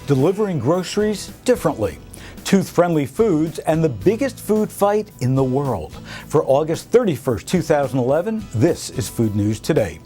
delivering groceries differently, tooth-friendly foods, and the biggest food fight in the world. For August 31st, 2011, this is Food News Today.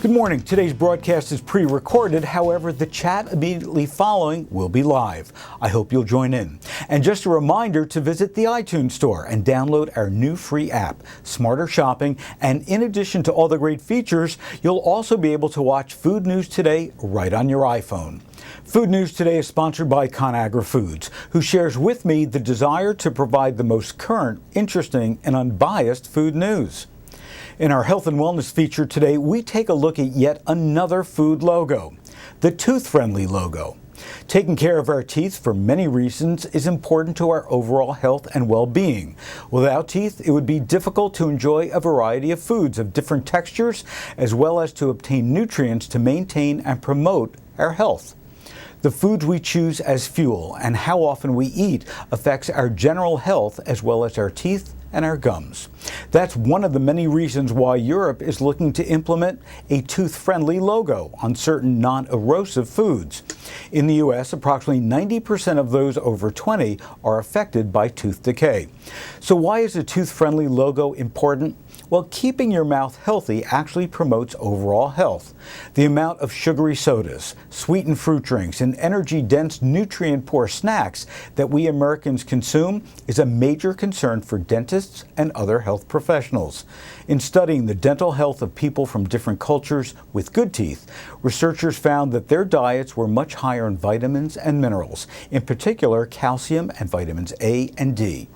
Good morning. Today's broadcast is pre-recorded. However, the chat immediately following will be live. I hope you'll join in. And just a reminder to visit the iTunes Store and download our new free app, Smarter Shopping. And in addition to all the great features, you'll also be able to watch Food News Today right on your iPhone. Food News Today is sponsored by ConAgra Foods, who shares with me the desire to provide the most current, interesting, and unbiased food news. In our health and wellness feature today, we take a look at yet another food logo, the tooth-friendly logo. Taking care of our teeth for many reasons is important to our overall health and well-being. Without teeth, it would be difficult to enjoy a variety of foods of different textures, as well as to obtain nutrients to maintain and promote our health. The foods we choose as fuel and how often we eat affects our general health as well as our teeth and our gums. That's one of the many reasons why Europe is looking to implement a tooth-friendly logo on certain non-erosive foods. In the U.S., approximately 90% of those over 20 are affected by tooth decay. So why is a tooth-friendly logo important? Well, keeping your mouth healthy actually promotes overall health. The amount of sugary sodas, sweetened fruit drinks, and energy-dense, nutrient-poor snacks that we Americans consume is a major concern for dentists and other health professionals. In studying the dental health of people from different cultures with good teeth, researchers found that their diets were much higher in vitamins and minerals, in particular calcium and vitamins A and D.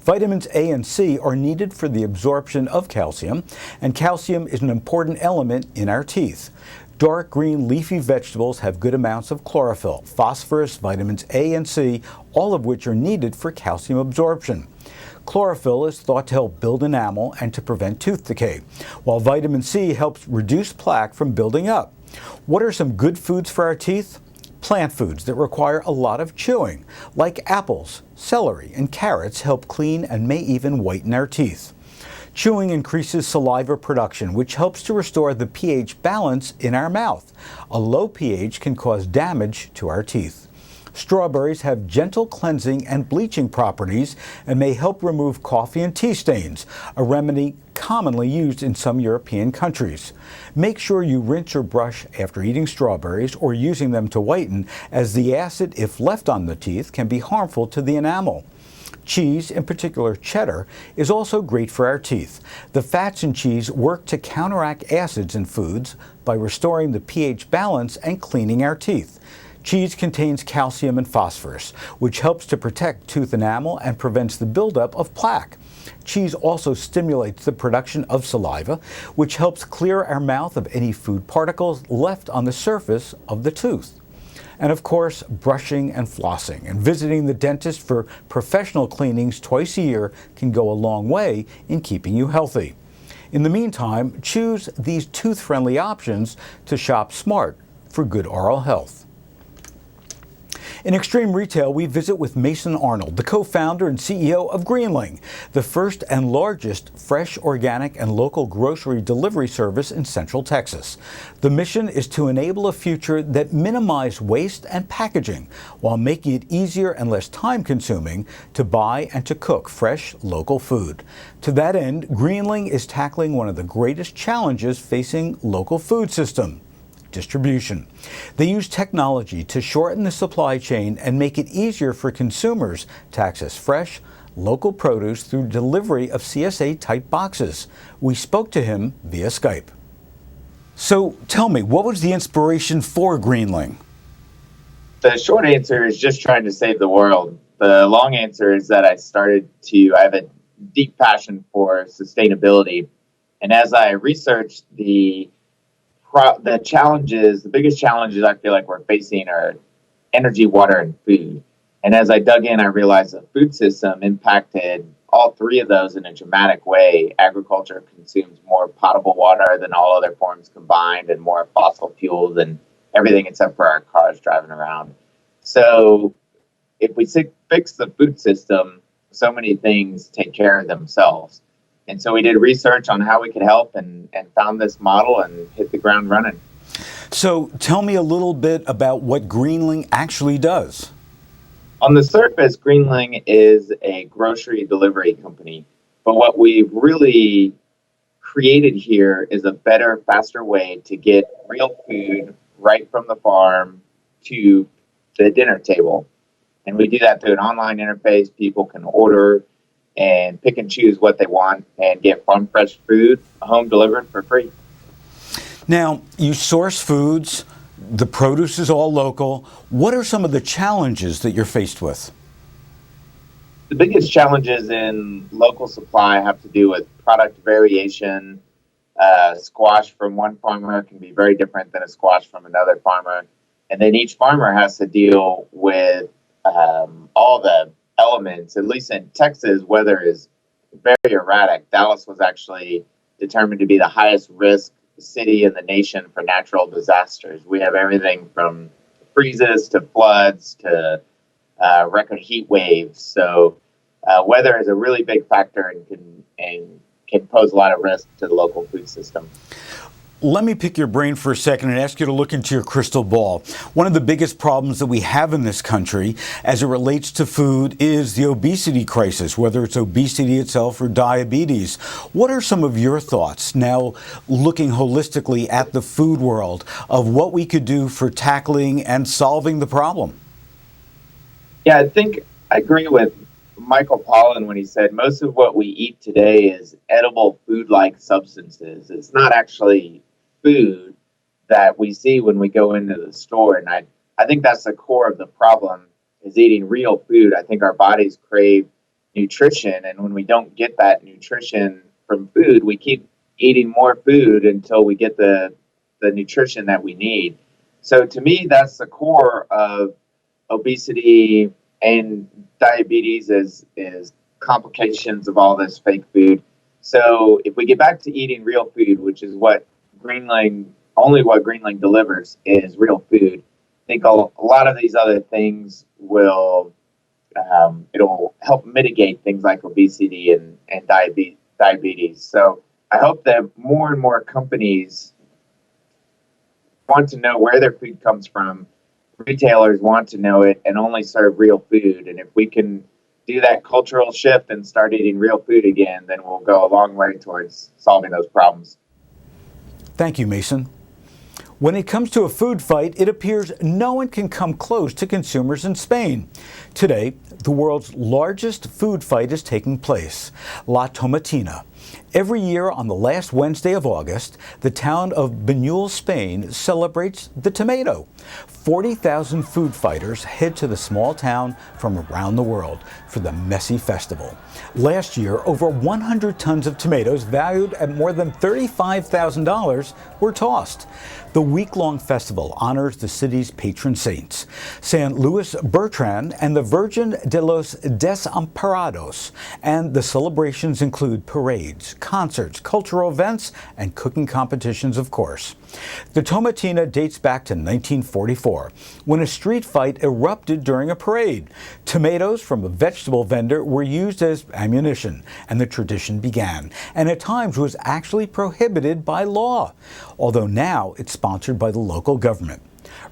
Vitamins A and C are needed for the absorption of calcium, and calcium is an important element in our teeth. Dark green leafy vegetables have good amounts of chlorophyll, phosphorus, vitamins A and C, all of which are needed for calcium absorption. Chlorophyll is thought to help build enamel and to prevent tooth decay, while vitamin C helps reduce plaque from building up. What are some good foods for our teeth? Plant foods that require a lot of chewing, like apples, celery, and carrots help clean and may even whiten our teeth. Chewing increases saliva production, which helps to restore the pH balance in our mouth. A low pH can cause damage to our teeth. Strawberries have gentle cleansing and bleaching properties and may help remove coffee and tea stains, a remedy commonly used in some European countries. Make sure you rinse or brush after eating strawberries or using them to whiten, as the acid, if left on the teeth, can be harmful to the enamel. Cheese, in particular cheddar, is also great for our teeth. The fats in cheese work to counteract acids in foods by restoring the pH balance and cleaning our teeth. Cheese contains calcium and phosphorus, which helps to protect tooth enamel and prevents the buildup of plaque. Cheese also stimulates the production of saliva, which helps clear our mouth of any food particles left on the surface of the tooth. And of course, brushing and flossing and visiting the dentist for professional cleanings twice a year can go a long way in keeping you healthy. In the meantime, choose these tooth-friendly options to shop smart for good oral health. In Extreme Retail, we visit with Mason Arnold, the co-founder and CEO of Greenling, the first and largest fresh, organic, and local grocery delivery service in Central Texas. The mission is to enable a future that minimizes waste and packaging while making it easier and less time-consuming to buy and to cook fresh, local food. To that end, Greenling is tackling one of the greatest challenges facing local food system: distribution. They use technology to shorten the supply chain and make it easier for consumers to access fresh, local produce through delivery of CSA-type boxes. We spoke to him via Skype. So tell me, what was the inspiration for Greenling? The short answer is just trying to save the world. The long answer is that I have a deep passion for sustainability. And as I researched the biggest challenges I feel like we're facing are energy, water, and food. And as I dug in, I realized the food system impacted all three of those in a dramatic way. Agriculture consumes more potable water than all other forms combined, and more fossil fuels than everything except for our cars driving around. So if we fix the food system, so many things take care of themselves. And so we did research on how we could help and found this model and hit the ground running. So tell me a little bit about what Greenling actually does. On the surface, Greenling is a grocery delivery company, but what we've really created here is a better, faster way to get real food right from the farm to the dinner table. And we do that through an online interface. People can order and pick and choose what they want and get farm fresh food home delivered for free. Now, you source foods, the produce is all local. What are some of the challenges that you're faced with? The biggest challenges in local supply have to do with product variation. Squash from one farmer can be very different than a squash from another farmer. And then each farmer has to deal with all the elements. At least in Texas, weather is very erratic. Dallas was actually determined to be the highest risk city in the nation for natural disasters. We have everything from freezes to floods to record heat waves. So weather is a really big factor and can pose a lot of risk to the local food system. Let me pick your brain for a second and ask you to look into your crystal ball. One of the biggest problems that we have in this country as it relates to food is the obesity crisis, whether it's obesity itself or diabetes. What are some of your thoughts now looking holistically at the food world of what we could do for tackling and solving the problem? Yeah, I think I agree with Michael Pollan when he said most of what we eat today is edible food-like substances. It's not actually food that we see when we go into the store. And I think that's the core of the problem is eating real food. I think our bodies crave nutrition. And when we don't get that nutrition from food, we keep eating more food until we get the nutrition that we need. So to me, that's the core of obesity and diabetes is complications of all this fake food. So if we get back to eating real food, which is what Greenling delivers is real food, I think a lot of these other things will it'll help mitigate things like obesity and diabetes. So I hope that more and more companies want to know where their food comes from. Retailers want to know it and only serve real food. And if we can do that cultural shift and start eating real food again, then we'll go a long way towards solving those problems. Thank you, Mason. When it comes to a food fight, it appears no one can come close to consumers in Spain. Today, the world's largest food fight is taking place, La Tomatina. Every year on the last Wednesday of August, the town of Buñuel, Spain celebrates the tomato. 40,000 food fighters head to the small town from around the world for the messy festival. Last year, over 100 tons of tomatoes valued at more than $35,000 were tossed. The week-long festival honors the city's patron saints, San Luis Bertrand and the Virgin de los Desamparados, and the celebrations include parades, concerts, cultural events, and cooking competitions, of course. The Tomatina dates back to 1944, when a street fight erupted during a parade. Tomatoes from a vegetable vendor were used as ammunition, and the tradition began, and at times was actually prohibited by law, although now it's sponsored by the local government.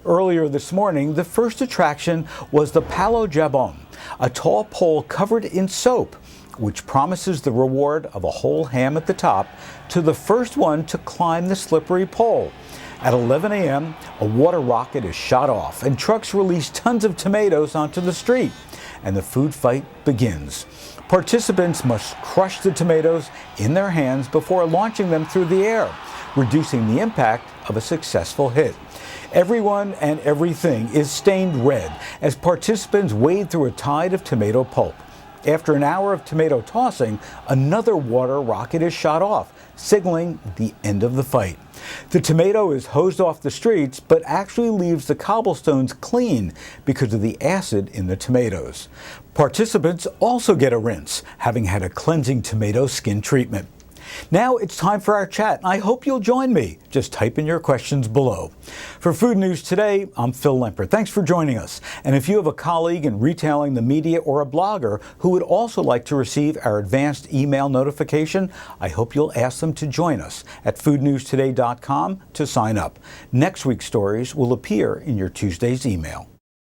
Earlier this morning, the first attraction was the Palo Jabon, a tall pole covered in soap, which promises the reward of a whole ham at the top to the first one to climb the slippery pole. At 11 a.m., a water rocket is shot off and trucks release tons of tomatoes onto the street, and the food fight begins. Participants must crush the tomatoes in their hands before launching them through the air, reducing the impact of a successful hit. Everyone and everything is stained red as participants wade through a tide of tomato pulp. After an hour of tomato tossing, another water rocket is shot off, signaling the end of the fight. The tomato is hosed off the streets, but actually leaves the cobblestones clean because of the acid in the tomatoes. Participants also get a rinse, having had a cleansing tomato skin treatment. Now it's time for our chat. I hope you'll join me. Just type in your questions below. For Food News Today, I'm Phil Lemper. Thanks for joining us. And if you have a colleague in retailing, the media, or a blogger who would also like to receive our advanced email notification, I hope you'll ask them to join us at foodnewstoday.com to sign up. Next week's stories will appear in your Tuesday's email.